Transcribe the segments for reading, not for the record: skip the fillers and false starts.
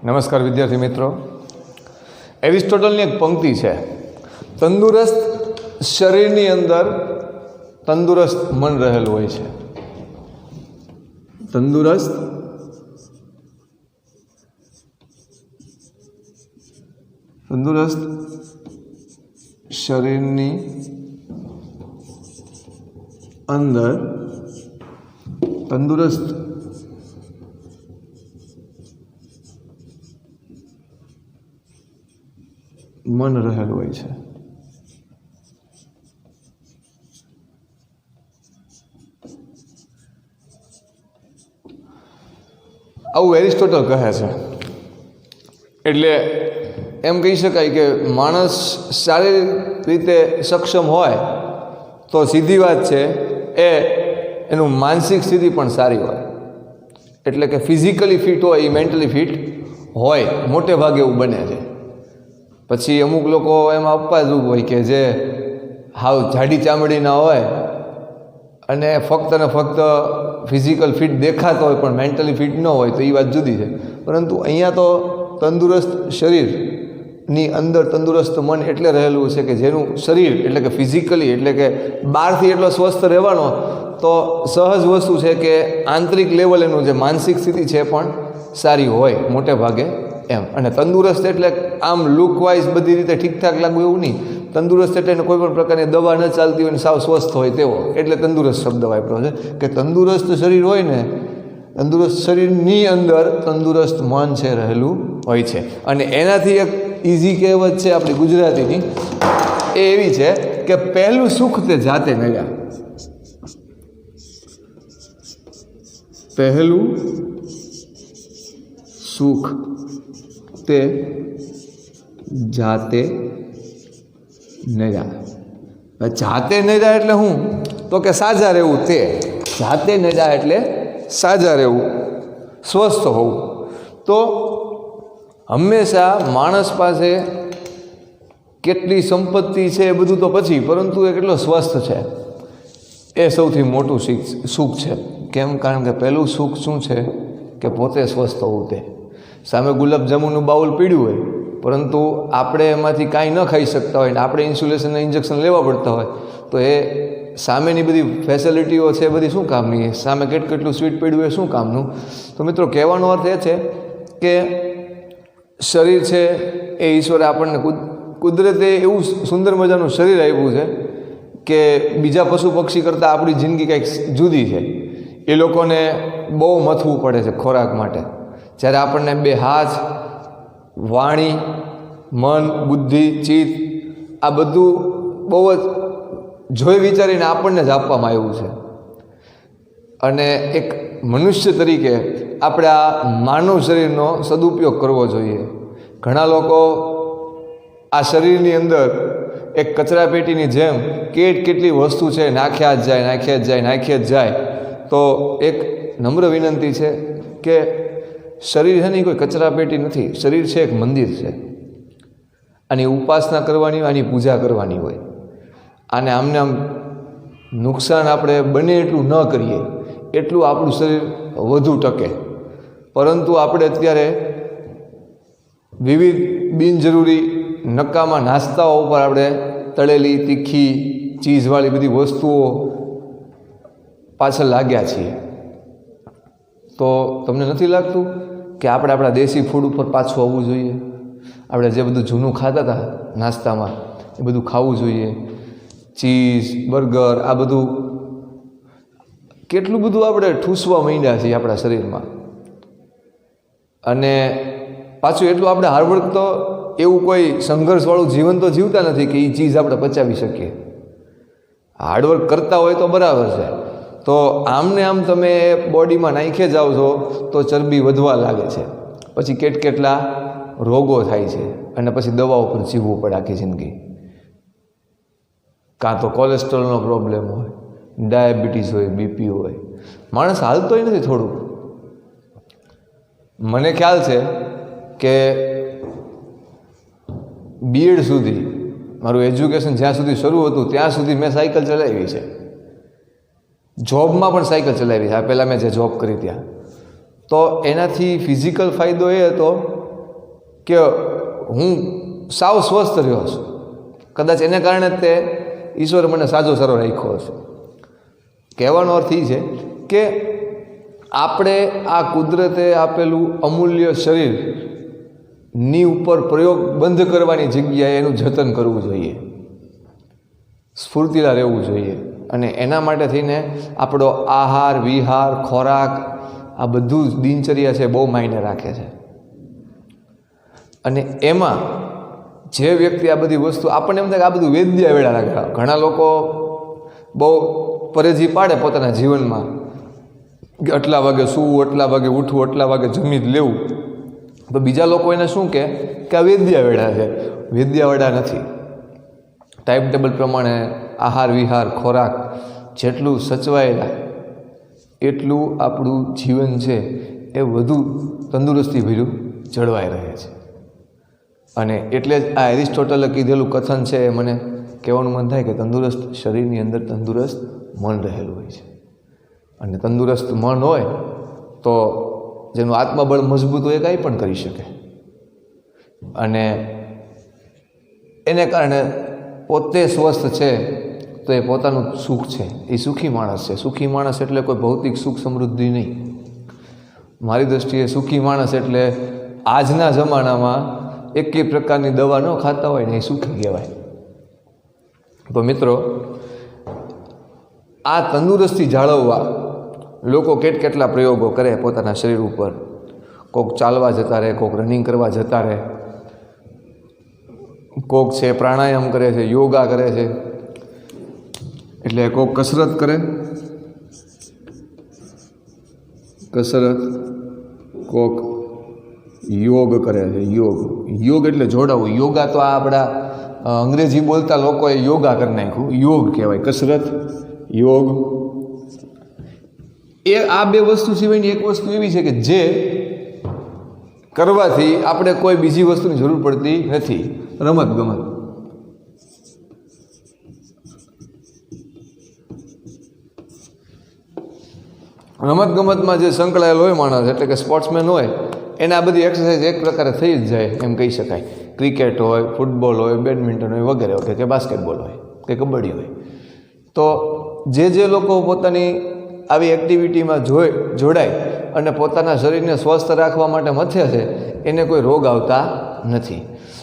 નમસ્કાર વિદ્યાર્થી મિત્રો, એરિસ્ટોટલની એક પંક્તિ છે, તંદુરસ્ત શરીરની અંદર તંદુરસ્ત મન રહેલું હોય છે. તંદુરસ્ત શરીરની અંદર તંદુરસ્ત મન રહેલું હોય છે. આવું એરિસ્ટોટલ કહે છે. એટલે એમ કહી શકાય કે માણસ શારીરિક રીતે સક્ષમ હોય તો સીધી વાત છે એનું માનસિક સ્થિતિ પણ સારી હોય. એટલે કે ફિઝિકલી ફિટ હોય એ મેન્ટલી ફિટ હોય, મોટે ભાગે એવું બને છે. પછી અમુક લોકો એમાં અપવાદરૂપ હોય કે જે હાવ જાડી ચામડીના હોય અને ફક્ત ને ફક્ત ફિઝિકલ ફિટ દેખાતો હોય પણ મેન્ટલી ફિટ ન હોય, તો એ વાત જુદી છે. પરંતુ અહીંયા તો તંદુરસ્ત શરીરની અંદર તંદુરસ્ત મન એટલે રહેલું છે કે જેનું શરીર એટલે કે ફિઝિકલી એટલે કે બહારથી એટલો સ્વસ્થ રહેવાનો તો સહજ વસ્તુ છે કે આંતરિક લેવલ એનું જે માનસિક સ્થિતિ છે પણ સારી હોય મોટે ભાગે એમ. અને તંદુરસ્ત એટલે આમ લુકવાઇઝ બધી રીતે ઠીકઠાક લાગવું એવું નહીં. તંદુરસ્ત એટલે કોઈ પણ પ્રકારની દવા ન ચાલતી હોય ને સાવ સ્વસ્થ હોય તેવો, એટલે તંદુરસ્ત શબ્દ વાપર્યો છે કે તંદુરસ્ત શરીર હોય ને, તંદુરસ્ત શરીરની અંદર તંદુરસ્ત મન છે રહેલું હોય છે. અને એનાથી એક ઇઝી કહેવત છે આપણી ગુજરાતીની, એ એવી છે કે પહેલું સુખ તે જાતે નડ્યા. પહેલું સુખ તે જાતે નડ્યા. જાતે નડ્યા એટલે શું? તો કે સાજા રહેવું. તે જાતે નડ્યા એટલે સાજા રહેવું, સ્વસ્થ હોવું. તો હંમેશા માણસ પાસે કેટલી સંપત્તિ છે એ બધું તો પછી, પરંતુ એ કેટલો સ્વસ્થ છે એ સૌથી મોટું સુખ છે. કેમ? કારણ કે પહેલું સુખ શું છે કે પોતે સ્વસ્થ હોવું. તે સામે ગુલાબજાંબુનું બાઉલ પીડ્યું હોય પરંતુ આપણે એમાંથી કાંઈ ન ખાઈ શકતા હોય ને આપણે ઇન્સ્યુલેશનના ઇન્જેક્શન લેવા પડતા હોય તો એ સામેની બધી ફેસિલિટીઓ છે બધી શું કામની? સામે કેટલું સ્વીટ પીડ્યું હોય શું કામનું? તો મિત્રો કહેવાનો અર્થ એ છે કે શરીર છે એ ઈશ્વરે આપણને કુદરતે એવું સુંદર મજાનું શરીર આપ્યું છે કે બીજા પશુ પક્ષી કરતાં આપણી જિંદગી કંઈક જુદી છે. એ લોકોને બહુ મથવું પડે છે ખોરાક માટે, જ્યારે આપણને બે હાથ, વાણી, મન, બુદ્ધિ, ચિત્ત આ બધું બહુ જ જોઈ વિચારીને આપણને જ આપવામાં આવ્યું છે. અને એક મનુષ્ય તરીકે આપણે આ માનવ શરીરનો સદુપયોગ કરવો જોઈએ. ઘણા લોકો આ શરીરની અંદર એક કચરાપેટીની જેમ કેટલી વસ્તુ છે નાખ્યા જ જાય. તો એક નમ્ર વિનંતી છે કે શરીર છે ને કોઈ કચરાપેટી નથી. શરીર છે એક મંદિર છે. આની ઉપાસના કરવાની હોય, આની પૂજા કરવાની હોય. આને આમને આમ નુકસાન આપણે બને એટલું ન કરીએ એટલું આપણું શરીર વધુ ટકે. પરંતુ આપણે અત્યારે વિવિધ બિનજરૂરી નકામા નાસ્તાઓ ઉપર આપણે તળેલી, તીખી, ચીઝવાળી બધી વસ્તુઓ પાછળ લાગ્યા છીએ. તો તમને નથી લાગતું કે આપણે આપણા દેશી ફૂડ ઉપર પાછું આવવું જોઈએ? આપણે જે બધું જૂનું ખાતા હતા નાસ્તામાં એ બધું ખાવું જોઈએ. ચીઝ, બર્ગર આ બધું કેટલું બધું આપણે ઠૂસવા માંડ્યા છીએ આપણા શરીરમાં. અને પાછું એટલું આપણે હાર્ડવર્ક તો એવું કોઈ સંઘર્ષવાળું જીવન તો જીવતા નથી કે એ ચીઝ આપણે પચાવી શકીએ. હાર્ડવર્ક કરતા હોય તો બરાબર છે. તો આમને આમ તમે બોડીમાં નાખી જાઓ છો તો ચરબી વધવા લાગે છે, પછી કેટલા રોગો થાય છે અને પછી દવાઓ પર જીવવું પડે આખી જિંદગી. કાં તો કોલેસ્ટ્રોલનો પ્રોબ્લેમ હોય, ડાયાબિટીસ હોય, બીપી હોય. માણસ હાલતોય નથી થોડુંક. મને ખ્યાલ છે કે બીએડ સુધી મારું એજ્યુકેશન જ્યાં સુધી શરૂ હતું ત્યાં સુધી મેં સાયકલ ચલાવી છે. જોબમાં પણ સાયકલ ચલાવી છે. આ પહેલાં મેં જે જોબ કરી ત્યાં તો એનાથી ફિઝિકલ ફાયદો એ હતો કે હું સાવ સ્વસ્થ રહ્યો છું, કદાચ એને કારણે જ તે ઈશ્વરે મને સાજો સારો રાખ્યો હશે. કહેવાનો અર્થ એ છે કે આપણે આ કુદરતે આપેલું અમૂલ્ય શરીરની ઉપર પ્રયોગ બંધ કરવાની જગ્યાએ એનું જતન કરવું જોઈએ, સ્ફૂર્તિલા રહેવું જોઈએ. અને એના માટે થઈને આપણો આહાર વિહાર ખોરાક આ બધું જ દિનચર્યા છે બહુ માયને રાખે છે. અને એમાં જે વ્યક્તિ આ બધી વસ્તુ આપણને એમ થાય કે આ બધું વેદ્યા વેળા લાગે. ઘણા લોકો બહુ પરેજી પાડે પોતાના જીવનમાં કે આટલા વાગે સૂવું, આટલા વાગે ઉઠવું, આટલા વાગે જમી જ લેવું. તો બીજા લોકો એને શું કહે કે આ વેદ્યા વેળા છે. વેદ્યા વેળા નથી. ટાઈમ ટેબલ પ્રમાણે આહાર વિહાર ખોરાક જેટલું સચવાયેલા એટલું આપણું જીવન છે એ વધુ તંદુરસ્તી ભર્યું જળવાઈ રહે છે. અને એટલે જ આ એરિસ્ટોટલે કીધેલું કથન છે એ મને કહેવાનું મન થાય કે તંદુરસ્ત શરીરની અંદર તંદુરસ્ત મન રહેલું હોય છે. અને તંદુરસ્ત મન હોય તો જેનું આત્મબળ મજબૂત હોય એ કાંઈ પણ કરી શકે. અને એને કારણે પોતે સ્વસ્થ છે તો એ પોતાનું સુખ છે, એ સુખી માણસ છે. સુખી માણસ એટલે કોઈ ભૌતિક સુખ સમૃદ્ધિ નહીં. મારી દૃષ્ટિએ સુખી માણસ એટલે આજના જમાનામાં એકેય પ્રકારની દવા ન ખાતા હોય ને એ સુખી કહેવાય. તો મિત્રો, આ તંદુરસ્તી જાળવવા લોકો કેટલા પ્રયોગો કરે પોતાના શરીર ઉપર. કોઈક ચાલવા જતા રહે, કોઈક રનિંગ કરવા જતા રહે, કોઈક છે પ્રાણાયામ કરે છે, યોગા કરે છે, એટલે કોઈક કસરત કરે, કોઈક યોગ કરે છે. યોગ એટલે જોડાવું. યોગા તો આ આપણા અંગ્રેજી બોલતા લોકોએ યોગા કરી નાખ્યું. યોગ કહેવાય, કસરત યોગ. એ આ બે વસ્તુ સિવાયની એક વસ્તુ એવી છે કે જે કરવાથી આપણે કોઈ બીજી વસ્તુની જરૂર પડતી નથી. રમત ગમત. રમત ગમતમાં જે સંકળાયેલ હોય માણસ, એટલે કે સ્પોર્ટ્સમેન હોય, એને આ બધી એક્સરસાઇઝ એક પ્રકારે થઈ જ જાય એમ કહી શકાય. ક્રિકેટ હોય, ફૂટબોલ હોય, બેડમિન્ટન હોય વગેરે વગેરે, કે બાસ્કેટબોલ હોય કે કબડ્ડી હોય. તો જે લોકો પોતાની આવી એક્ટિવિટીમાં જોડાય અને પોતાના શરીરને સ્વસ્થ રાખવા માટે મથે છે એને કોઈ રોગ આવતા નથી.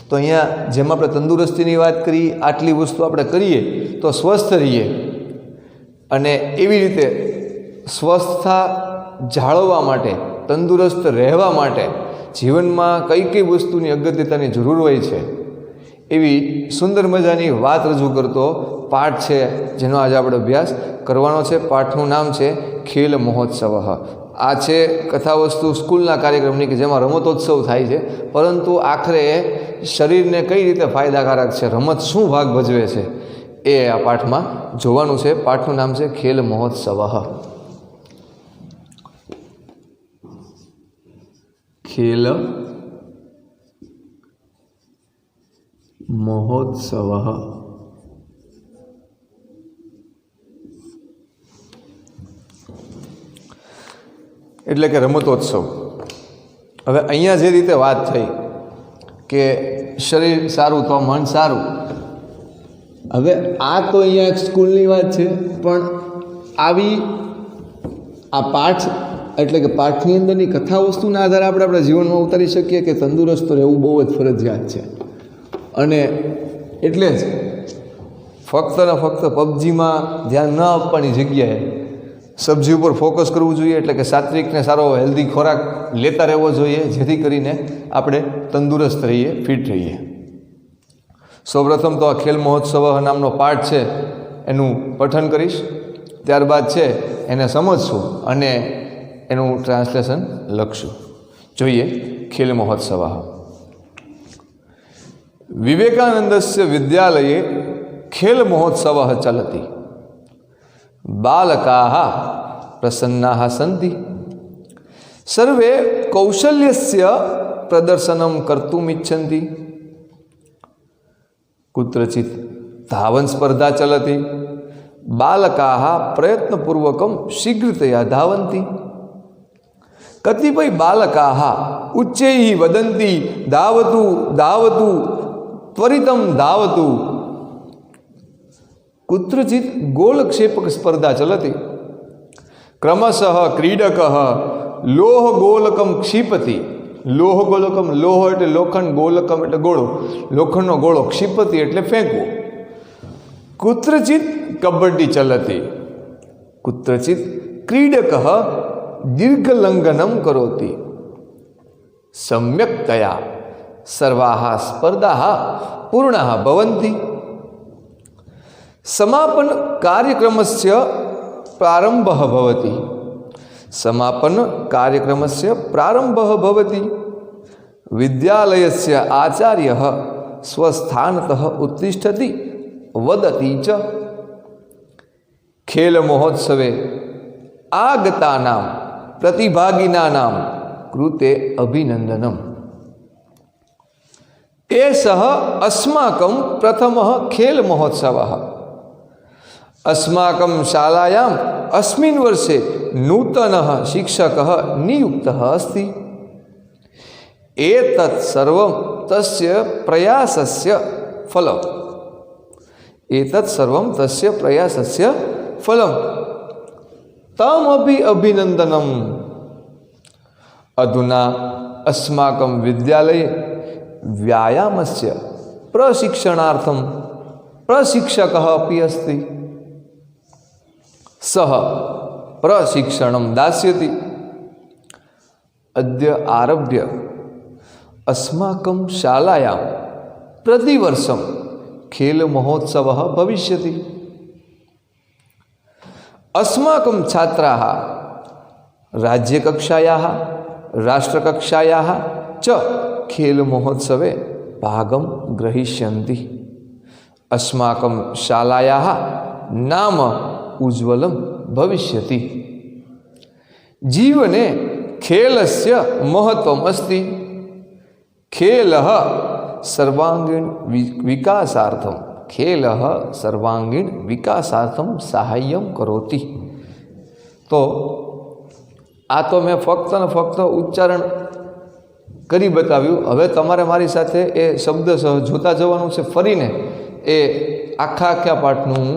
તો અહીંયા જેમ આપણે તંદુરસ્તીની વાત કરી, આટલી વસ્તુ આપણે કરીએ તો સ્વસ્થ રહીએ. અને એવી રીતે સ્વસ્થતા જાળવવા માટે, તંદુરસ્ત રહેવા માટે જીવનમાં કઈ વસ્તુની અગત્યતાની જરૂર હોય છે એવી સુંદર મજાની વાત રજૂ કરતો પાઠ છે જેનો આજે આપણે અભ્યાસ કરવાનો છે. પાઠનું નામ છે ખેલ મહોત્સવ. આ છે કથાવસ્તુ સ્કૂલના કાર્યક્રમની કે જેમાં રમતોત્સવ થાય છે, પરંતુ આખરે શરીરને કઈ રીતે ફાયદાકારક છે, રમત શું ભાગ ભજવે છે એ આ પાઠમાં જોવાનું છે. પાઠનું નામ છે ખેલ મહોત્સવ. ખેલ મહોત્સવ. એટલે કે રમતોત્સવ. હવે અહીંયા જે રીતે વાત થઈ કે શરીર સારું તો મન સારું. હવે આ તો અહીંયા એક સ્કૂલની વાત છે, પણ આવી આ પાઠ એટલે કે પાઠની અંદરની કથા વસ્તુના આધારે આપણે આપણા જીવનમાં ઉતારી શકીએ કે તંદુરસ્ત રહેવું બહુ જ ફરજિયાત છે. અને એટલે જ ફક્ત ને ફક્ત પબજીમાં ધ્યાન ન આપવાની જગ્યાએ સબ્જી ઉપર ફોકસ કરવું જોઈએ. એટલે કે સાત્વિકને સારો હેલ્ધી ખોરાક લેતા રહેવો જોઈએ, જેથી કરીને આપણે તંદુરસ્ત રહીએ, ફિટ રહીએ. સૌપ્રથમ તો આ ખેલ મહોત્સવ નામનો પાઠ છે એનું પઠન કરીશ, ત્યારબાદ છે એને સમજશું અને એનું ટ્રાન્સલેશન લખશું. જોઈએ ખેલ મહોત્સવ. વિવેકાનંદસ્ય વિદ્યાલયે ખેલ મહોત્સવ ચલતિ. બાલકાः પ્રસન્નાः સन्ति. સર્વે કૌશલ્યસ્ય પ્રદર્શनं કર્તુम् इच्छन्ति. कुत्रचित् धावन् स्पर्धा चलति. बालकाः प्रयत्नपूर्वकं शीघ्रतया धावन्ति. कतिपय बालकाः उच्चैः वदन्ति धावतु धावतु त्वरितं धावतु। कुत्रचित् गोलक्षेपक स्पर्धा चलति। क्रमशः क्रीडकः लोहगोलकं क्षिपति। लोहगोलकम, लोह एटले लोखंड, गोलकम एटले गोळो, लोखंडनो गोळो, क्षिपति एटले फेंकवो। कुत्रचित् कबड्डी चलति। कुत्रचित् क्रीडकः दीर्घलङ्घनं करोति। सम्यक्तया सर्वाः स्पर्धाः पूर्णाः भवन्ति। समापन कार्यक्रमस्य प्रारम्भः भवति। समापन कार्यक्रमस्य प्रारम्भः भवति। विद्यालयस्य आचार्यः स्वस्थानतः उत्तिष्ठति, वदति च। खेलमहोत्सवे आगतानां प्रतिभागिनानां कृते अभिनन्दनम्। एषः अस्माकं प्रथमः खेलमहोत्सवः। अस्माकं शालायाम् अस्मिन् वर्षे नूतनः शिक्षकः नियुक्तः अस्ति। एतत् सर्वं तस्य प्रयासस्य फलम्। एतत् सर्वं तस्य प्रयासस्य फलम्। तमपि अभिनन्दनम्। अधुना अस्माकं विद्यालये व्यायामस्य प्रशिक्षणार्थं प्रशिक्षकः अपि अस्ति। सः प्रशिक्षणं दास्यति। अद्य आरभ्य अस्माकं शालायां प्रतिवर्षं खेलमहोत्सवः भविष्यति। अस्माकं छात्राः राज्यकक्षायाः, राष्ट्रकक्षायाः च खेलमहोत्सवे भागं ग्रहीष्यन्ति। अस्माकं शालायाः नाम उज्ज्वलं भविष्यति। जीवने खेलस्य महत्वम् अस्ति। खेलः सर्वांगीण विकासार्थं साहाय्यं करोति। तो आ तो मैं फक्त ने फक्त उच्चारण करी बताव्યું। હવે તમારે મારી સાથે એ શબ્દસહ જોતા જવાનું છે। ફરીને એ આખા પાઠનું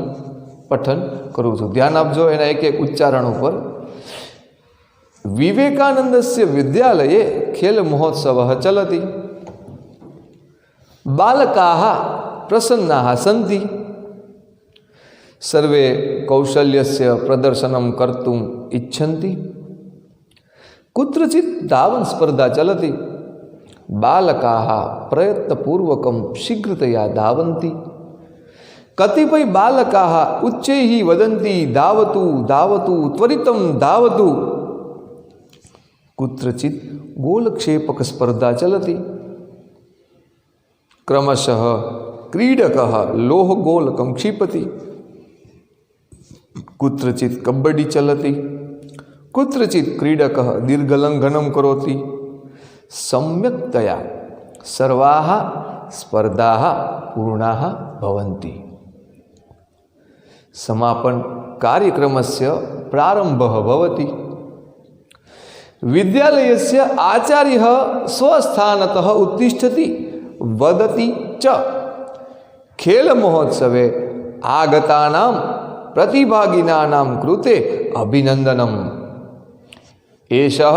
પઠન કરું છું। ધ્યાન આપજો એના એક એક ઉચ્ચારણ ઉપર। विवेकानन्दस्य विद्यालये खेलमहोत्सवः चलति। बालकाः प्रसन्नाः सन्ति। सर्वे कौशल्यस्य प्रदर्शनं कर्तुम् इच्छन्ति। कुत्रचित् धावनस्पर्धा चलति। बालकाः प्रयत्नपूर्वकं शीघ्रतया धावन्ति। कतिपय बालकाः उच्चैः वदन्ति धावतु धावतु त्वरितं धावतु। कुत्रचित् गोलक्षेपकस्पर्धा चलति। क्रमशः क्रीडकः लोहगोलकं क्षिपति। कुत्रचित् कबड्डी चलति। कुत्रचित् क्रीडकः दीर्घलङ्घनं करोति। सम्यक्तया सर्वाः स्पर्धाः पूर्णाः भवन्ति। समापन कार्यक्रमस्य प्रारम्भः भवति। विद्यालयस्य आचार्यः स्वस्थानतः उत्तिष्ठति, वदति च। खेलमहोत्सवे आगतानां प्रतिभागिनानां कृते अभिनन्दनम्। एषः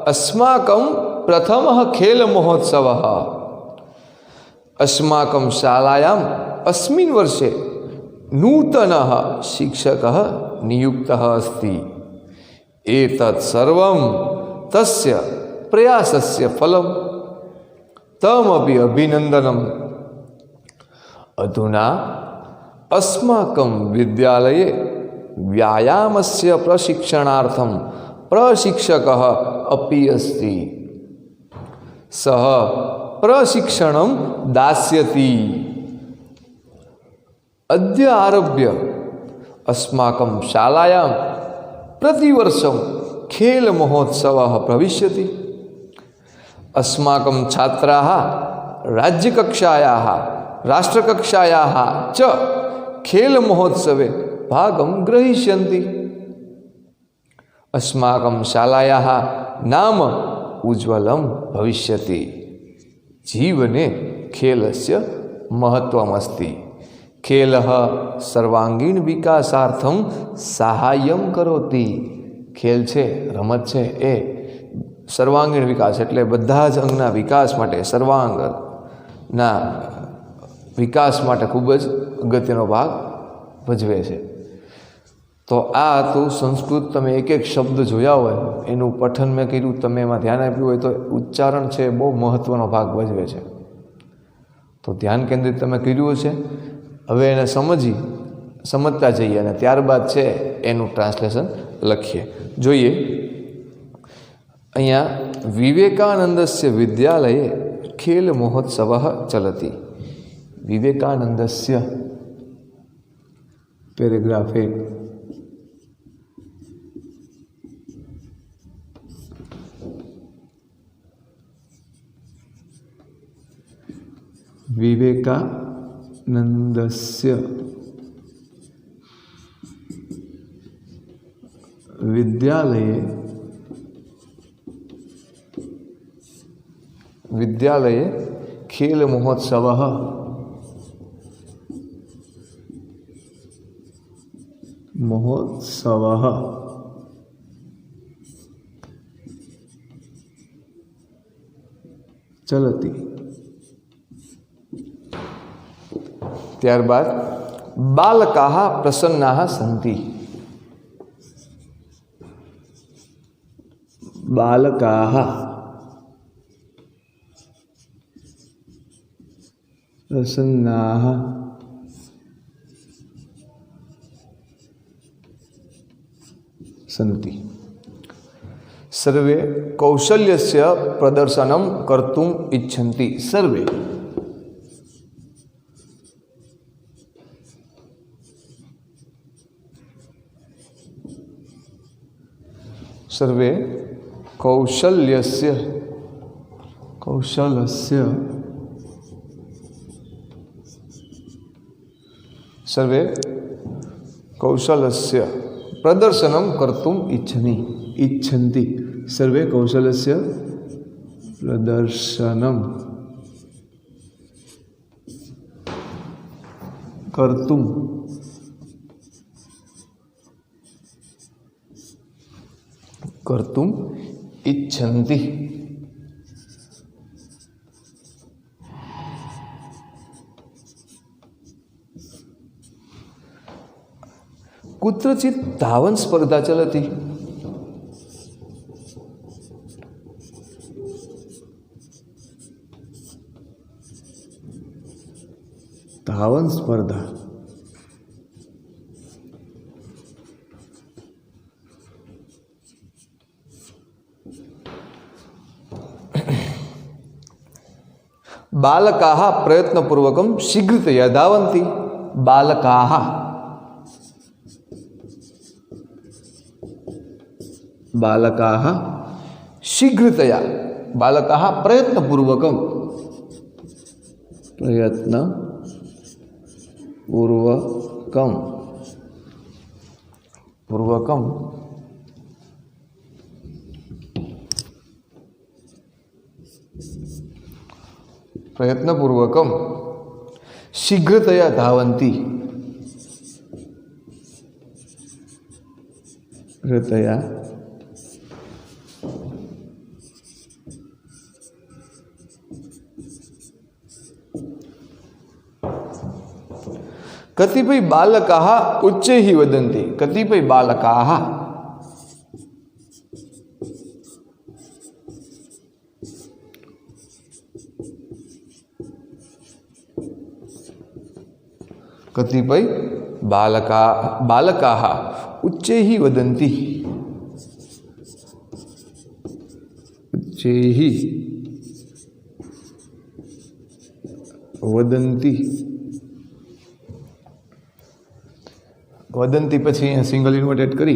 अस्माकं प्रथमः खेलमहोत्सवः। अस्माकं शालायाम् अस्मिन् वर्षे नूतनः शिक्षकः नियुक्तः अस्ति। एतत् सर्वं तस्य प्रयासस्य फलम्। तमपि अभिनन्दनम्। अधुना अस्माकं विद्यालये व्यायामस्य प्रशिक्षणार्थं प्रशिक्षकः अपि अस्ति। सः प्रशिक्षणं दास्यति। अद्य आरभ्य अस्माकं शालायां प्रतिवर्षं खेलमहोत्सवः भविष्यति। अस्माकं छात्राः राज्यकक्षायाः, राष्ट्रकक्षायाः च खेलमहोत्सवे भागं ग्रहीष्यन्ति। अस्माकं शालायाः नाम उज्ज्वलं भविष्यति। जीवने खेलस्य महत्वमस्ति। खेलः सर्वांगीण विकासार्थं सहाय्यं करोति। खेल छे, रमत छे ए सर्वांगीण विकास एटले बधा ज अंगना विकास माटे, सर्वांगना विकास माटे खूब ज अगत्यनो भाग भजवे छे। तो आ तो संस्कृत तमे एक एक शब्द जोया होय एनुं पठन में कर्युं, तमे एमां ध्यान आप्युं होय तो उच्चारण छे बहु महत्वनो भाग भजवे छे। तो ध्यान केंद्रित तमे कर्युं हशे। हवे एने समजता जईए अने त्यारबाद छे एनुं ट्रांसलेशन लखीए। जोईए अहींया विवेकानंदस्य विद्यालये खेल महोत्सवः चलति। विवेकानंदस्य पेरेग्राफ 1 विवेकानंदस्य विद्यालये खेल महोत्सवः चलति। त्यारबाद बालकाः प्रसन्नाः सन्ति। बालकाः प्रसन्नाः सन्ति। सर्वे कौशल्यस्य प्रदर्शनं कर्तुम् इच्छन्ति। सर्वे कौशल्यस्य प्रदर्शनं कर्तुम् इच्छन्ति। सर्वे कौशलस्य प्रदर्शनं कर्तुम् इच्छन्ति। कुत्रचित् धावन स्पर्धा चलति। धावन स्पर्धा बालकाः प्रयत्नपूर्वकं शीघ्रतया धावन्ति। बालकाः शीघ्रतया, बालकाः प्रयत्नपूर्वकं शीघ्रतया धावन्ति। कतिपय बालकाः उच्चैः वदन्ति। कतिपय बालकाः उच्चैः वदन्ति। वदन्ति पछी सिंगल इन्वर्टेड करी।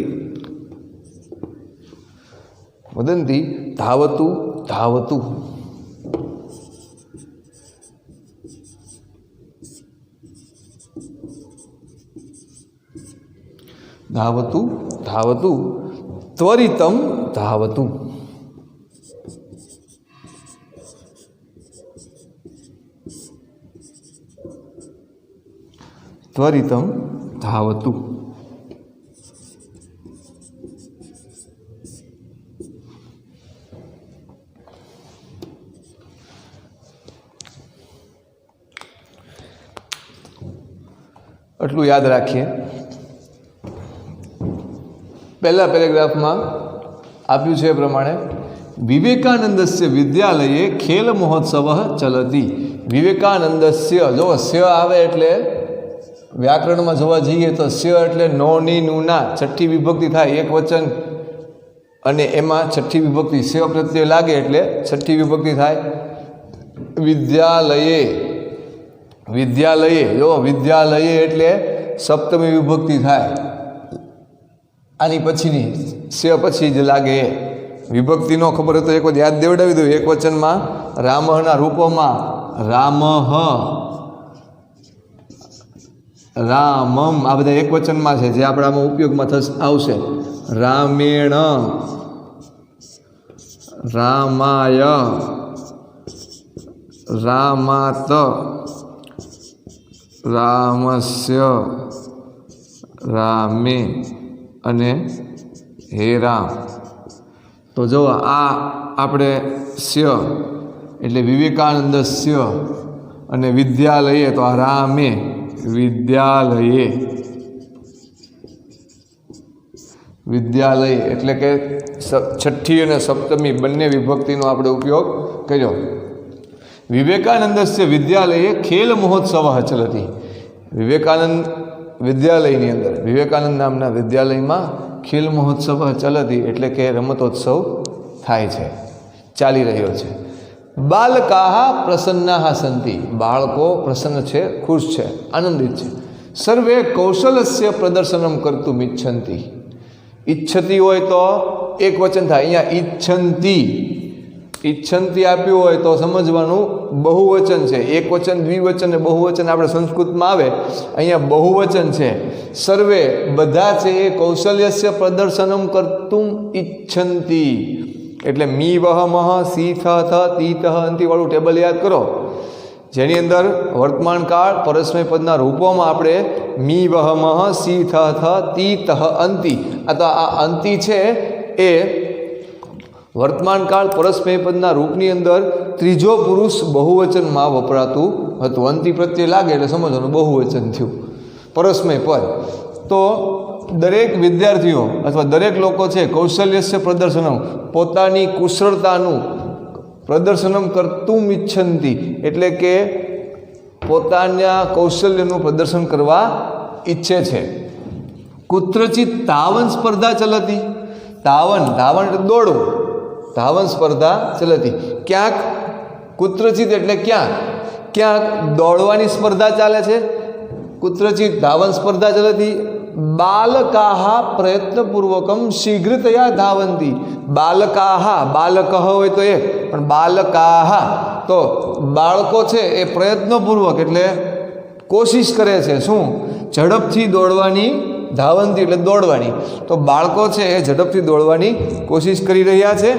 वदन्ति धावतु धावतु। धावतु धावतु त्वरितं धावतु। ત્વરિતમ ધાવતુ. એટલું યાદ રાખીએ. પહેલા પેરેગ્રાફમાં આપ્યું છે એ પ્રમાણે વિવેકાનંદસ્ય વિદ્યાલયે ખેલ મહોત્સવ ચલતી. વિવેકાનંદસ્ય, જો સ્ય આવે એટલે વ્યાકરણમાં જોવા જઈએ તો સ્ય એટલે નો ની નુના છઠ્ઠી વિભક્તિ થાય એક વચન, અને એમાં છઠ્ઠી વિભક્તિ સ્ય પ્રત્યે લાગે એટલે છઠ્ઠી વિભક્તિ થાય. વિદ્યાલયે, વિદ્યાલયે, જો વિદ્યાલયે એટલે સપ્તમી વિભક્તિ થાય. આની પછીની સ્ય પછી જ લાગે. વિભક્તિ ન ખબર હોય તો એક વખત યાદ દેવડાવી દઉં. એક વચનમાં રામના રૂપોમાં રામઃ, રામમ આ બધા એક વચનમાં છે, જે આપણામાં ઉપયોગમાં આવશે. રામેણ, રામાય, રામાત, રામસ્ય, રામે અને હે રામ. તો જો આ આપણે સ્ય એટલે વિવેકાનંદસ્ય, અને વિદ્યાલયે તો આ રામે, વિદ્યાલયે, વિદ્યાલય એટલે કે છઠ્ઠી અને સપ્તમી બંને વિભક્તિનો આપણે ઉપયોગ કર્યો. વિવેકાનંદસ્ય વિદ્યાલયે ખેલ મહોત્સવ ચલતી. વિવેકાનંદ વિદ્યાલયની અંદર, વિવેકાનંદ નામના વિદ્યાલયમાં ખેલ મહોત્સવ ચલતી એટલે કે રમતોત્સવ થાય છે, ચાલી રહ્યો છે. બાલકાહ પ્રસન્નાહ સંતિ. બાળકો પ્રસન્ન છે, ખુશ છે, આનંદિત છે. સર્વે કૌશલસ્ય પ્રદર્શનમ કર્તુમ ઈચ્છંતિ. ઈચ્છતી હોય તો એક વચન થાય. અહીંયા ઈચ્છંતી, ઈચ્છંતી આપ્યું હોય તો સમજવાનું બહુવચન છે. એક વચન, દ્વિવચન અને બહુવચન આપણે સંસ્કૃતમાં આવે, અહીંયા બહુવચન છે. સર્વે બધા છે એ કૌશલ્યસ્ય પ્રદર્શનમ કર્તુમ ઈચ્છંતિ એટલે મી વહ મહ સી થ થ તી ત અંતિ વાળું ટેબલ યાદ કરો, જેની અંદર વર્તમાન કાળ પરસ્મય પદના રૂપોમાં આપણે મી વહ મહ સી થ થ તી ત અંતિ, આ અંતિ છે એ વર્તમાન કાળ પરસ્મય પદના રૂપની અંદર ત્રીજો પુરુષ બહુવચનમાં વપરાતું હતું. અંતિ પ્રત્યે લાગે એટલે સમજવાનું બહુવચન થયું, પરસ્મય પદ. તો દરેક વિદ્યાર્થીઓ અથવા દરેક લોકો છે કૌશલ્યસ્ય પ્રદર્શનમ પોતાની કુશળતાનું પ્રદર્શનમ કર્તુમ ઈચ્છંતિ એટલે કે પોતાના કૌશલ્યનું પ્રદર્શન કરવા ઈચ્છે છે. કુત્રચિત ધાવન સ્પર્ધા ચલતી. ધાવન, ધાવન એટલે દોડવું, ધાવન સ્પર્ધા ચલતી. ક્યાંક કુત્રચિત એટલે ક્યાંક, ક્યાંક દોડવાની સ્પર્ધા ચાલે છે. કુત્રચિત ધાવન સ્પર્ધા ચલતી. બાલકાહ પ્રયત્નપૂર્વકમ શીઘ્રતયા ધાવંતી. બાલકાહ, બાલક હોય તો એક, પણ બાલકાહ તો બાળકો છે એ પ્રયત્નપૂર્વક એટલે કોશિશ કરે છે. શું? ઝડપથી દોડવાની. ધાવંતી એટલે દોડવાની. તો બાળકો છે એ ઝડપથી દોડવાની કોશિશ કરી રહ્યા છે.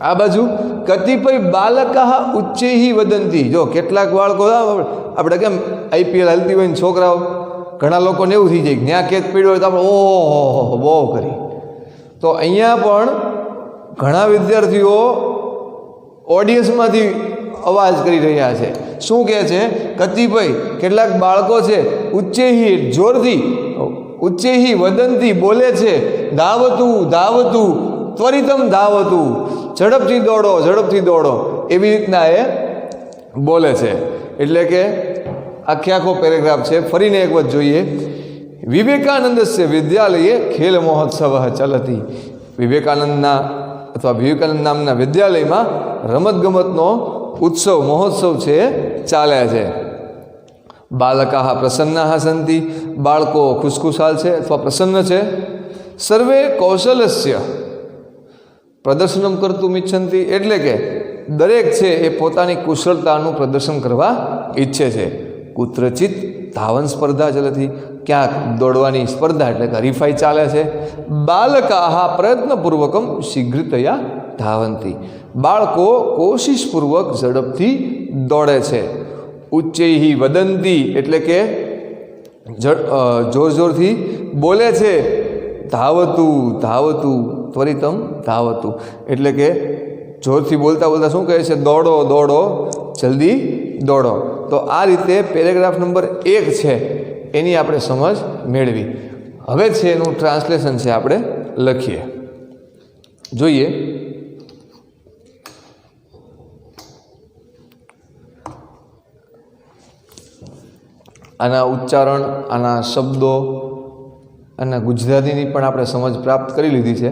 આ બાજુ કતિપય બાલકાહ ઉચ્ચૈહિ વદંતી. જો કેટલાક બાળકો આપણે કેમ આઈપીએલ હાલતી હોય ને છોકરાઓ, ઘણા લોકોને એવું થઈ જાય ત્યાં કેચ પીડ્યો હોય તો આપણે ઓહો બહુ કરી. તો અહીંયા પણ ઘણા વિદ્યાર્થીઓ ઓડિયન્સમાંથી અવાજ કરી રહ્યા છે. શું કહે છે? કતિપય કેટલાક બાળકો છે ઉચ્ચેહી જોરથી, ઉચ્ચેહી વદંતી બોલે છે, ધાવતું ધાવતું ત્વરિતમ ધાવતું ઝડપથી દોડો ઝડપથી દોડો, એવી રીતના એ બોલે છે. એટલે કે આખે આખો પેરેગ્રાફ છે. ફરીને એક વખત જોઈએ. વિવેકાનંદસ્ય વિદ્યાલયે ખેલ મહોત્સવ ચલતી. વિવેકાનંદના અથવા વિવેકાનંદ નામના વિદ્યાલયમાં રમતગમતનો ઉત્સવ મહોત્સવ છે ચાલે છે. બાલકાહ પ્રસન્નાહ સંતિ. બાળકો ખુશખુશાલ છે અથવા પ્રસન્ન છે. સર્વે કૌશલસ્ય પ્રદર્શનમ કરતું ઈચ્છંતિ એટલે કે દરેક છે એ પોતાની કુશળતાનું પ્રદર્શન કરવા ઈચ્છે છે. કુત્રચિત ધાવન સ્પર્ધા ચલતી. ક્યાંક દોડવાની સ્પર્ધા એટલે કે હરીફાઈ ચાલે છે. બાલકાહ પ્રયત્નપૂર્વકમ શીઘ્રતયા ધાવંતી. બાળકો કોશિશપૂર્વક ઝડપથી દોડે છે. ઉચ્ચૈહિ વદંતી એટલે કે જોર જોરથી બોલે છે, ધાવતું ધાવતું ત્વરિતમ ધાવતું, એટલે કે જોરથી બોલતા બોલતા શું કહે છે? દોડો દોડો જલ્દી દોડો. તો આ રીતે પેરેગ્રાફ નંબર 1 છે એની આપણે સમજ મેળવી. હવે છે એનું ટ્રાન્સલેશન છે, આપણે લખીએ, જોઈએ. આના ઉચ્ચારણ, આના શબ્દો, આના ગુજરાતીની પણ આપણે સમજ પ્રાપ્ત કરી લીધી છે.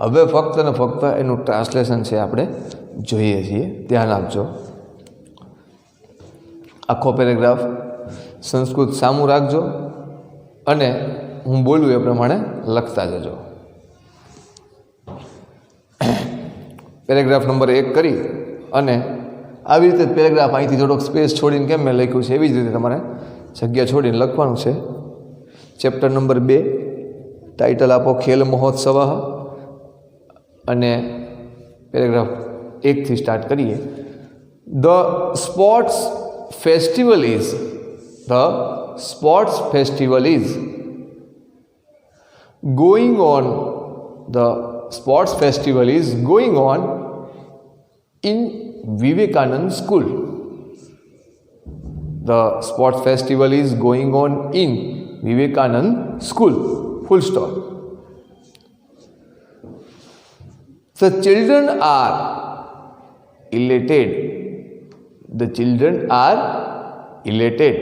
હવે ફક્ત ને ફક્ત એનું ટ્રાન્સલેશન છે આપણે જોઈએ છીએ. ધ્યાન આપજો. આખો પેરેગ્રાફ સંસ્કૃત સામું રાખજો અને હું બોલું એ પ્રમાણે લખતા જજો. પેરેગ્રાફ નંબર 1 કરી અને આવી રીતે પેરેગ્રાફ અહીંથી થોડોક સ્પેસ છોડીને કેમ મેં લખ્યું છે એવી જ રીતે તમારે જગ્યા છોડીને લખવાનું છે. ચેપ્ટર નંબર 2, ટાઇટલ આપો ખેલ મહોત્સવ અને પેરેગ્રાફ 1 થી સ્ટાર્ટ કરીએ. The sports festival is going on. The sports festival is going on in Vivekanand School. The sports festival is going on in Vivekanand School. Full stop. The children are elated. The children are elated.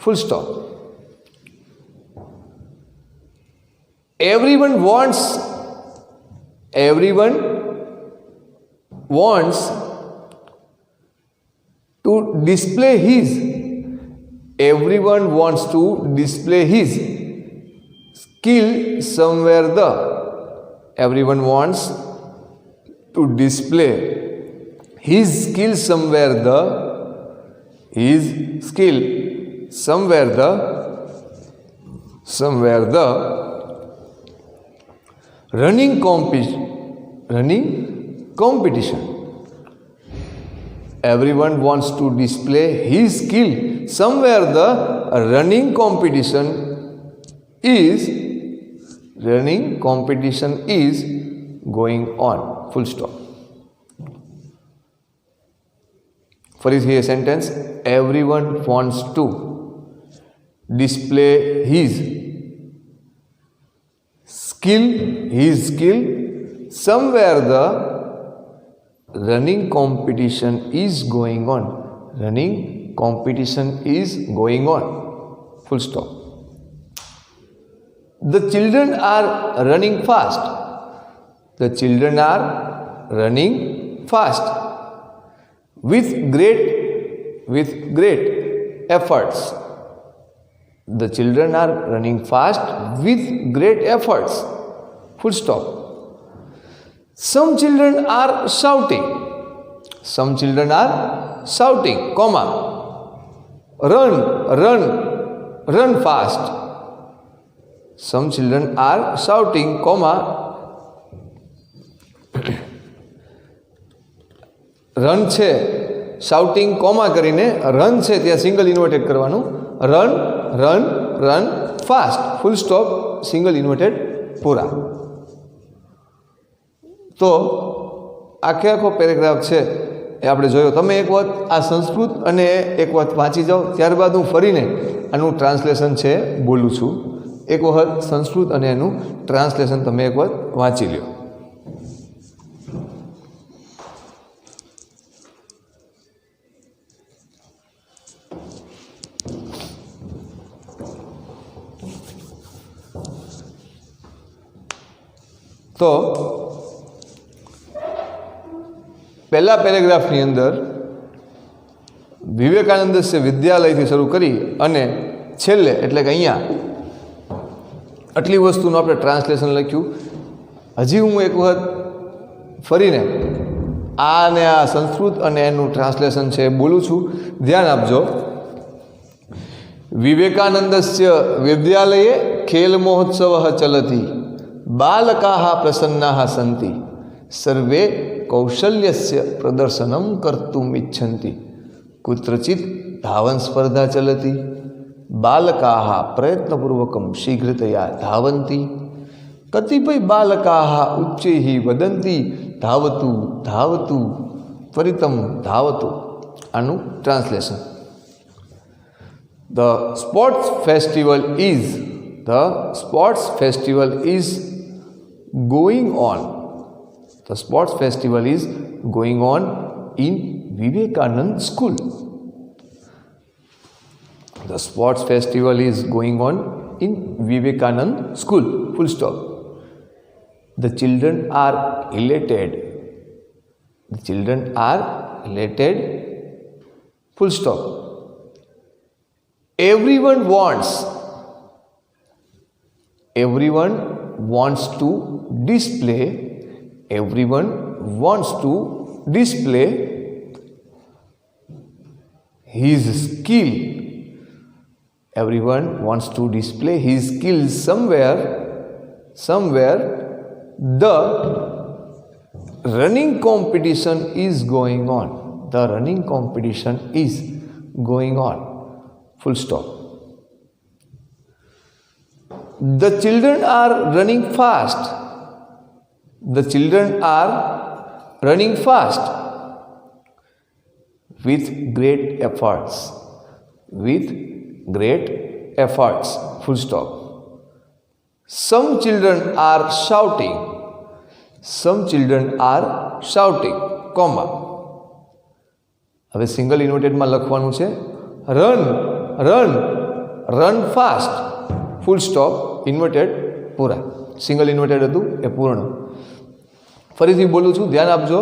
Full stop. Everyone wants to display his skill somewhere. Everyone wants to display his skill somewhere the running competition. Everyone wants to display his skill somewhere the running competition is going on. Full stop. ફરીથી એ sentence, everyone wants to display his skill somewhere the running competition is going on. Full stop. The children are running fast. With great efforts. The children are running fast with great efforts. Full stop. Some children are shouting, comma, run fast. Some children are shouting, comma, run છે, shouting comma કરીને run છે ત્યાં single inverted કરવાનું, run fast, full stop, single inverted પૂરા. તો આખો paragraph છે એ આપણે જોયો. તમે એક વખત આ સંસ્કૃત અને એક વખત વાંચી જાઓ, ત્યારબાદ હું ફરીને આનું ટ્રાન્સલેશન છે બોલું છું. એક વખત સંસ્કૃત અને એનું ટ્રાન્સલેશન તમે એક વખત વાંચી લ્યો. તો પહેલા પેરેગ્રાફની અંદર વિવેકાનંદ વિદ્યાલયથી શરૂ કરી અને છેલ્લે એટલે કે અહીંયા આટલી વસ્તુનું આપણે ટ્રાન્સલેશન લખ્યું. હજી હું એક વખત ફરીને આ સંસ્કૃત અને એનું ટ્રાન્સલેશન છે બોલું છું. ધ્યાન આપજો. વિવેકાનંદસ્ય વિદ્યાલયે ખેલ મહોત્સવ ચલતી, બાલકાઃ પ્રસન્નાઃ સન્તિ, સર્વે કૌશલ્યસ્ય પ્રદર્શનમ કર્તુમ ઇચ્છન્તિ, કુત્રચિત ધાવન સ્પર્ધા ચલતી, बालकाः प्रयत्नपूर्वकं शीघ्रतया धावन्ति। कतिपय बालकाः उच्चैः वदन्ति धावतु धावतु त्वरितं धावतु। आनु translation. The sports festival is going on. The sports festival is going on in Vivekanand School. The sports festival is going on in Vivekanand School. Full stop. The children are elated. The children are elated. Full stop. Everyone wants to display. Everyone wants to display his skill. Everyone wants to display his skill somewhere. The running competition is going on. The running competition is going on. Full stop. The children are running fast. The children are running fast with great efforts. With great efforts. Full stop. Some children are shouting. Some children are shouting, comma. હવે single ઇન્વર્ટેડમાં લખવાનું છે run run run fast, full stop, inverted પૂરા. Single inverted હતું એ પૂર્ણ. ફરીથી બોલું છું, ધ્યાન આપજો.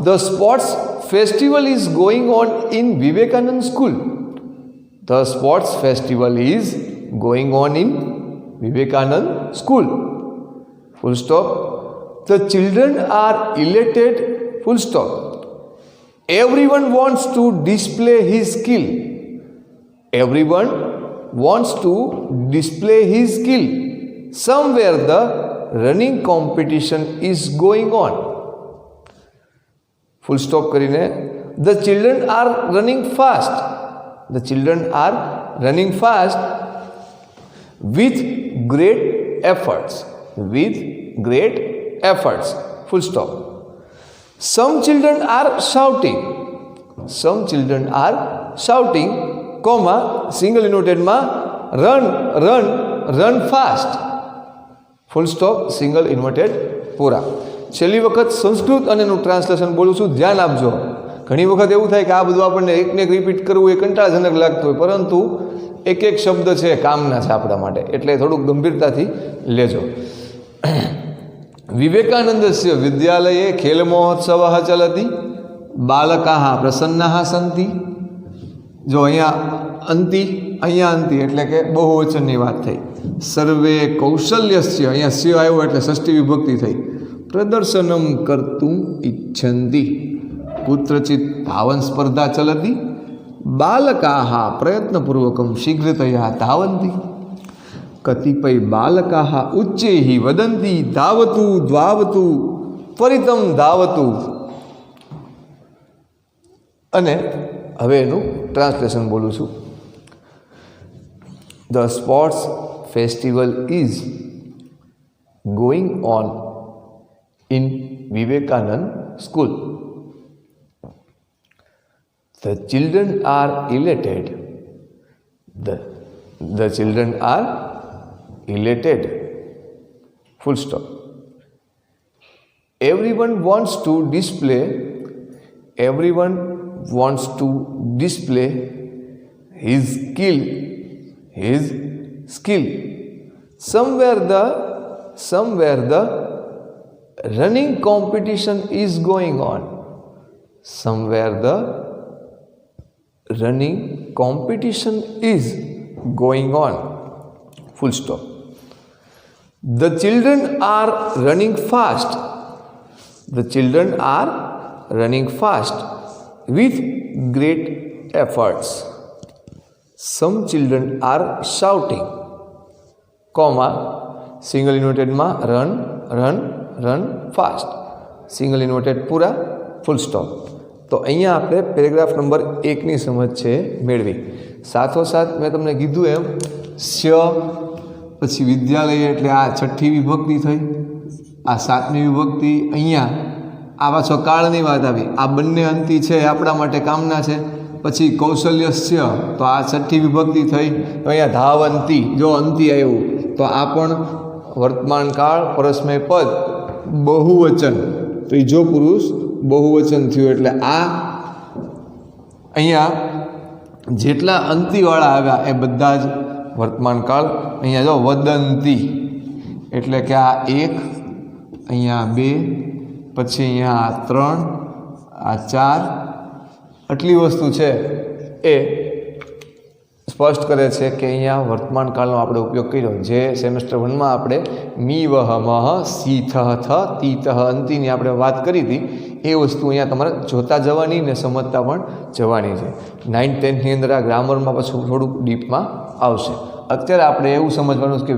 The sports festival is going on in Vivekananda school. The sports festival is going on in Vivekananda school. Full stop. The children are elated. Full stop. Everyone wants to display his skill. Everyone wants to display his skill. Somewhere the running competition is going on. Full stop કરીને the children are running fast. The children are running fast with great efforts. With great efforts. Full stop. Some children are shouting. Some children are shouting, comma, single inverted ma, run, run, run fast. Full stop, single inverted પૂરા. છેલ્લી વખત સંસ્કૃત અને એનું translation બોલું છું, ધ્યાન આપજો. ઘણી વખત એવું થાય કે આ બધું આપણને એકને એક રિપીટ કરવું એ કંટાળાજનક લાગતું હોય, પરંતુ એક એક શબ્દ છે કામના છે આપણા માટે, એટલે થોડુંક ગંભીરતાથી લેજો. विवेकानन्दस्य विद्यालये खेलमहोत्सवः चलति. बालकाः प्रसन्नाः सन्ति. जो अहींया अंति, अहींया अंति एटले के बहुवचननी वात थई. सर्वे कौशल्यस्य, अहींया स्य आव्यो एटले षष्ठी विभक्ति थई. प्रदर्शनं कर्तुम् इच्छन्ति. कुत्रचित् धावन् स्पर्धा चलति. बालकाः प्रयत्नपूर्वकं शीघ्रतया धावन्ति. कतिपय बालकाः उच्चैः वदन्ति धावतु धावतु त्वरितं धावतु. અને હવે એનું ટ્રાન્સલેશન બોલું છું. The sports festival is going on in Vivekananda school. The children are elated. The children are elated. Full stop. Everyone wants to display. Everyone wants to display his skill. His skill. Somewhere the running competition is going on. Somewhere the running competition is going on. Full stop. The children are running fast. The children are running fast with great efforts. Some children are shouting, comma, single inverted ma, run, run, run fast. Single inverted પૂરા, full stop. તો અહીંયા આપણે paragraph number 1ની સમજ છે મેળવી. સાથોસાથ મેં તમને કીધું એમ સ્ય પછી વિદ્યાલય એટલે આ છઠ્ઠી વિભક્તિ થઈ, આ સાતમી વિભક્તિ. અહીંયા આ પાછો કાળની વાત આવી, આ બંને અંતિ છે એ આપણા માટે કામના છે. પછી કૌશલ્યસ્ય તો આ છઠ્ઠી વિભક્તિ થઈ. તો અહીંયા ધાવંતી જો અંતિ આવ્યું તો આ પણ વર્તમાન કાળ પરસ્મય પદ બહુવચન, ત્રીજો પુરુષ બહુવચન થયું. એટલે આ અહીંયા જેટલા અંતિવાળા આવ્યા એ બધા જ વર્તમાન કાળ. અહીંયા જો વદંતી એટલે કે આ 1, અહીંયા 2, પછી અહીંયા આ 3, આ 4, આટલી વસ્તુ છે એ સ્પષ્ટ કરે છે કે અહીંયા વર્તમાન કાળનો આપણે ઉપયોગ કર્યો. જે સેમેસ્ટર 1માં આપણે મી વહ મહ સી થ થ તી તહ અંતિની આપણે વાત કરી હતી એ વસ્તુ અહીંયા તમારે જોતા જવાની ને સમજતા પણ જવાની છે. 9th 10thની અંદર આ ગ્રામરમાં પછી થોડુંક ડીપમાં આવશે. અત્યારે આપણે એવું સમજવાનું છે કે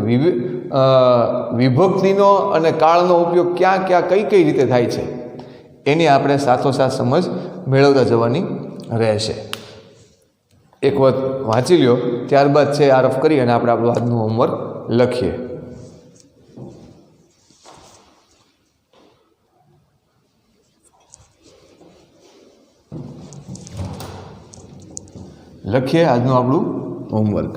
વિભક્તિનો અને કાળનો ઉપયોગ ક્યાં ક્યાં કઈ કઈ રીતે થાય છે એની આપણે સાથોસાથ સમજ મેળવતા જવાની રહેશે. એક વખત વાંચી લ્યો, ત્યારબાદ છે આ રફ કરી અને આપણે આપણું આજનું હોમવર્ક લખીએ. આજનું આપણું હોમવર્ક.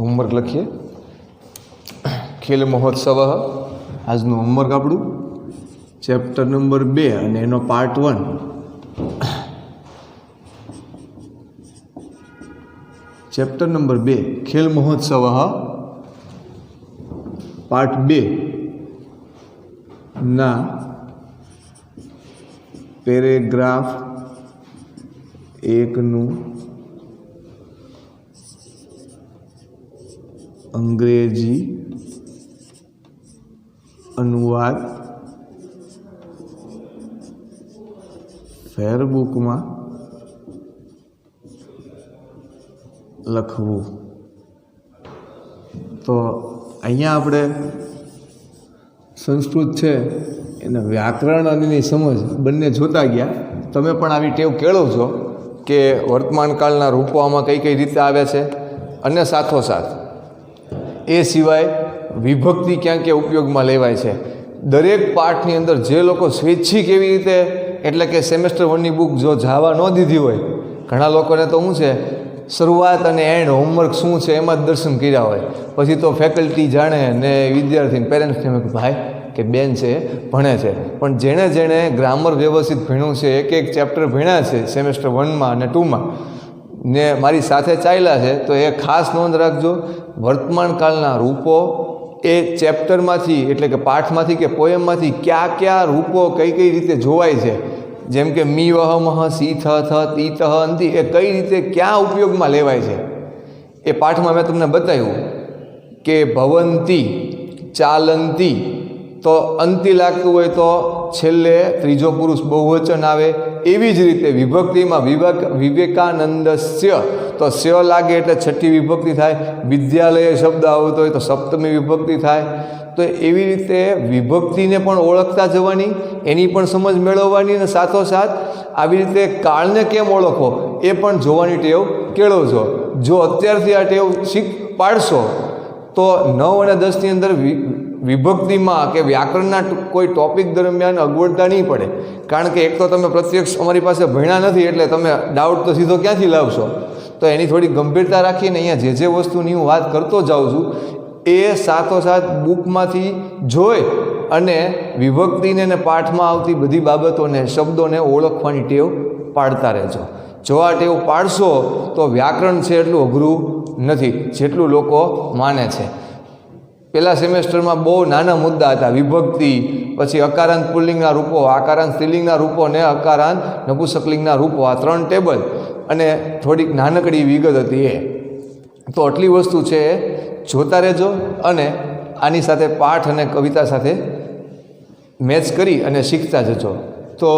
હોમવર્ક લખીએ. ખેલ મહોત્સવ આજનું હોમવર્ક આપણું ચેપ્ટર નંબર 2 અને એનો પાર્ટ 1. ચેપ્ટર નંબર 2 ખેલ મહોત્સવ પાર્ટ 2 ના પેરેગ્રાફ 1નું અંગ્રેજી અનુવાદ ફેરબુકમાં લખવું. તો અહીંયા આપણે સંસ્કૃત છે એના વ્યાકરણ અને એની સમજ બંને જોતા ગયા. તમે પણ આવી ટેવ કેળવજો કે વર્તમાન કાળના રૂપો આમાં કઈ કઈ રીતે આવે છે અને સાથોસાથ એ સિવાય વિભક્તિ ક્યાં ક્યાં ઉપયોગમાં લેવાય છે. દરેક પાઠની અંદર જે લોકો સ્વૈચ્છિક એવી રીતે એટલે કે સેમેસ્ટર 1ની બુક જો જવા ન દીધી હોય, ઘણા લોકોને તો શું છે શરૂઆત અને એન્ડ હોમવર્ક શું છે એમાં જ દર્શન કર્યા હોય, પછી તો ફેકલ્ટી જાણે ને વિદ્યાર્થી પેરેન્ટ્સને ભાઈ કે બેન છે ભણે છે. પણ જેણે જેણે ગ્રામર વ્યવસ્થિત ભણ્યું છે, એક એક ચેપ્ટર ભણ્યા છે સેમેસ્ટર 1માં અને 2માં ને મારી સાથે ચાલ્યા છે, તો એ ખાસ નોંધ રાખજો. વર્તમાન કાળના રૂપો એ ચેપ્ટરમાંથી એટલે કે પાઠમાંથી કે પોયમમાંથી કયા કયા રૂપો કઈ કઈ રીતે જોવાય છે, જેમ કે મી વહ મહ સી થ થ તી તહ અંતિ, એ કઈ રીતે ક્યાં ઉપયોગમાં લેવાય છે એ પાઠમાં મેં તમને બતાવ્યું કે ભવંતી ચાલંતી તો અંતિ લાગતું હોય તો છેલ્લે ત્રીજો પુરુષ બહુવચન આવે. એવી જ રીતે વિભક્તિમાં વિવેકાનંદસ્ય તો સ્ય લાગે એટલે છઠ્ઠી વિભક્તિ થાય. વિદ્યાલય શબ્દ આવતો હોય તો સપ્તમી વિભક્તિ થાય. તો એવી રીતે વિભક્તિને પણ ઓળખતા જવાની, એની પણ સમજ મેળવવાની અને સાથોસાથ આવી રીતે કાળને કેમ ઓળખવો એ પણ જોવાની ટેવ કેળવજો. જો અત્યારથી આ ટેવ પાડશો તો 9 અને 10ની અંદર વિભક્તિમાં કે વ્યાકરણના કોઈ ટોપિક દરમિયાન અગવડતા નહીં પડે. કારણ કે એક તો તમે પ્રત્યક્ષ અમારી પાસે ભણ્યા નથી એટલે તમે ડાઉટ તો સીધો ક્યાંથી લાવશો. તો એની થોડી ગંભીરતા રાખીને અહીંયા જે વસ્તુની હું વાત કરતો જાઉં છું એ સાથોસાથ બુકમાંથી જોઈ અને વિભક્તિને અને પાઠમાં આવતી બધી બાબતોને શબ્દોને ઓળખવાની ટેવ પાડતા રહેજો. જો આ ટેવ પાડશો તો વ્યાકરણ છે એટલું અઘરું નથી જેટલું લોકો માને છે. પહેલા સેમેસ્ટરમાં બહુ નાના મુદ્દા હતા, વિભક્તિ, પછી અકારાંત પુલ્લિંગના રૂપો, આકારાંત સ્ત્રીલિંગના રૂપો ને અકારાંત નપુંસકલિંગના રૂપો, આ 3 ટેબલ અને થોડીક નાનકડી વિગત હતી એ. તો આટલી વસ્તુ છે એ જોતા રહેજો અને આની સાથે પાઠ અને કવિતા સાથે મેચ કરી અને શીખતા જજો. તો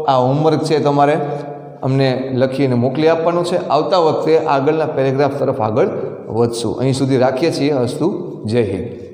આ હોમવર્ક છે તમારે અમને લખીને મોકલી આપવાનું છે. આવતા વખતે આગળના પેરેગ્રાફ તરફ આગળ વધશું. અહીં સુધી રાખીએ છીએ. અસ્તુ. જય હિન્દ.